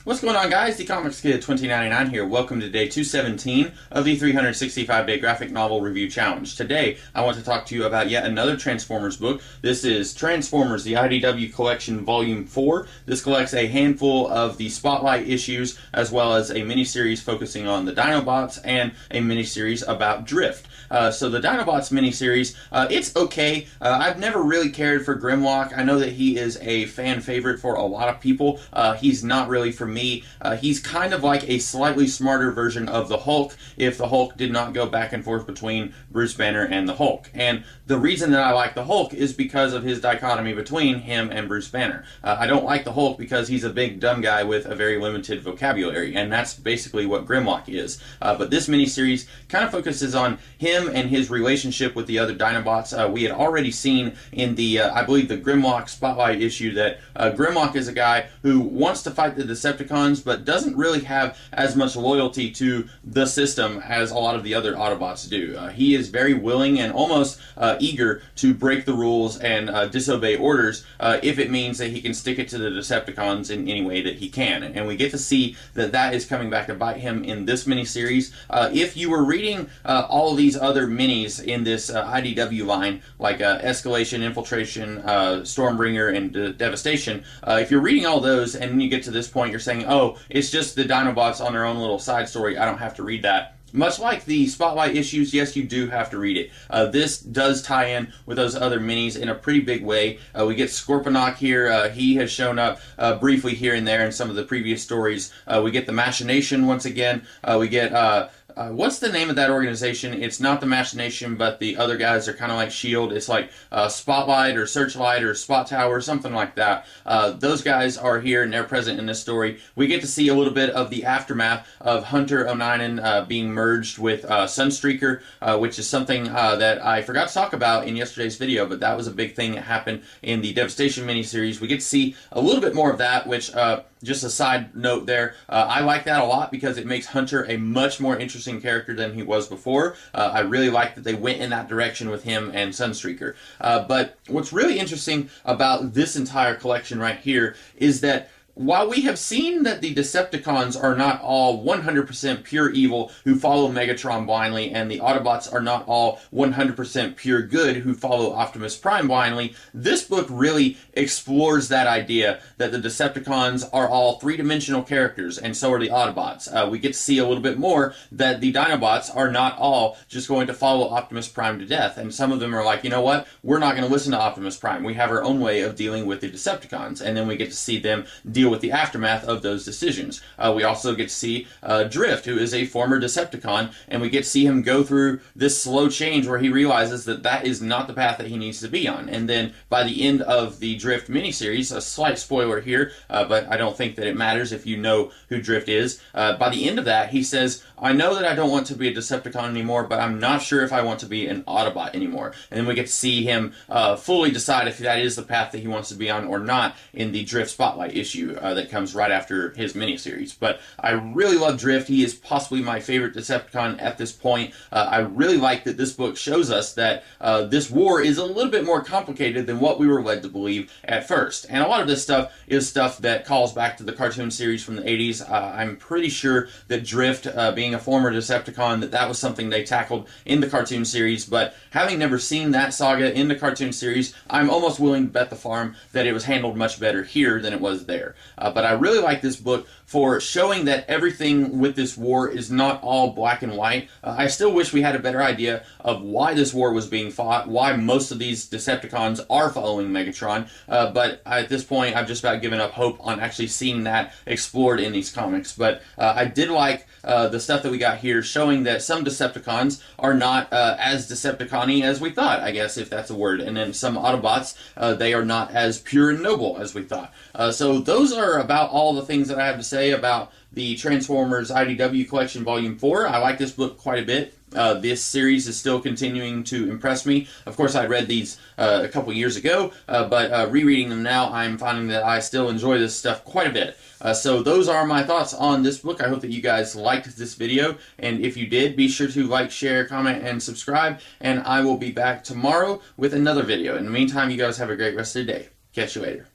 What's going on, guys? The Comics Kid 2099 here. Welcome to day 217 of the 365-day graphic novel review challenge. Today, I want to talk to you about yet another Transformers book. This is Transformers, the IDW Collection Volume 4. This collects a handful of the Spotlight issues, as well as a miniseries focusing on the Dinobots and a miniseries about Drift. So the Dinobots miniseries, it's okay. I've never really cared for Grimlock. I know that he is a fan favorite for a lot of people. He's not really for me. He's kind of like a slightly smarter version of the Hulk if the Hulk did not go back and forth between Bruce Banner and the Hulk. And the reason that I like the Hulk is because of his dichotomy between him and Bruce Banner. I don't like the Hulk because he's a big dumb guy with a very limited vocabulary, and that's basically what Grimlock is. But this miniseries kind of focuses on him and his relationship with the other Dinobots. We had already seen in the, I believe, the Grimlock Spotlight issue that Grimlock is a guy who wants to fight the Decepticons, but doesn't really have as much loyalty to the system as a lot of the other Autobots do. He is very willing and almost eager to break the rules and disobey orders if it means that he can stick it to the Decepticons in any way that he can. And we get to see that that is coming back to bite him in this miniseries. If you were reading all of these other minis in this IDW line, like Escalation, Infiltration, Stormbringer, and Devastation, if you're reading all those and you get to this point, you're saying, oh, it's just the Dinobots on their own little side story, I don't have to read that. Much like the Spotlight issues, yes, you do have to read it. This does tie in with those other minis in a pretty big way. We get Scorponok here. He has shown up briefly here and there in some of the previous stories. We get the Machination once again. We get... what's the name of that organization? It's not the Machination, but the other guys are kind of like S.H.I.E.L.D. It's like Spotlight or Searchlight or Spot Tower, something like that. Those guys are here and they're present in this story. We get to see a little bit of the aftermath of Hunter O'Neill being merged with Sunstreaker, which is something that I forgot to talk about in yesterday's video, but that was a big thing that happened in the Devastation miniseries. We get to see a little bit more of that, which... just a side note there, I like that a lot because it makes Hunter a much more interesting character than he was before. I really like that they went in that direction with him and Sunstreaker. But what's really interesting about this entire collection right here is that while we have seen that the Decepticons are not all 100% pure evil who follow Megatron blindly, and the Autobots are not all 100% pure good who follow Optimus Prime blindly, this book really explores that idea that the Decepticons are all three-dimensional characters, and so are the Autobots. We get to see a little bit more that the Dinobots are not all just going to follow Optimus Prime to death, and some of them are like, you know what, we're not going to listen to Optimus Prime. We have our own way of dealing with the Decepticons, and then we get to see them deal with the aftermath of those decisions. We also get to see Drift, who is a former Decepticon, and we get to see him go through this slow change where he realizes that that is not the path that he needs to be on. And then by the end of the Drift miniseries, a slight spoiler here, but I don't think that it matters if you know who Drift is, by the end of that he says, I know that I don't want to be a Decepticon anymore, but I'm not sure if I want to be an Autobot anymore. And then we get to see him fully decide if that is the path that he wants to be on or not in the Drift Spotlight issue that comes right after his miniseries. But I really love Drift. He is possibly my favorite Decepticon at this point. I really like that this book shows us that this war is a little bit more complicated than what we were led to believe at first. And a lot of this stuff is stuff that calls back to the cartoon series from the 80s. I'm pretty sure that Drift, being a former Decepticon, that was something they tackled in the cartoon series, but having never seen that saga in the cartoon series, I'm almost willing to bet the farm that it was handled much better here than it was there. But I really like this book for showing that everything with this war is not all black and white. I still wish we had a better idea of why this war was being fought, why most of these Decepticons are following Megatron, but at this point I've just about given up hope on actually seeing that explored in these comics. But I did like the stuff that we got here showing that some Decepticons are not as Decepticon-y as we thought, I guess, if that's a word, and then some Autobots, they are not as pure and noble as we thought. So those are about all the things that I have to say about the Transformers IDW Collection Volume 4. I like this book quite a bit. This series is still continuing to impress me. Of course, I read these a couple years ago, but rereading them now, I'm finding that I still enjoy this stuff quite a bit. So those are my thoughts on this book. I hope that you guys liked this video, and if you did, be sure to like, share, comment, and subscribe, and I will be back tomorrow with another video. In the meantime, you guys have a great rest of the day. Catch you later.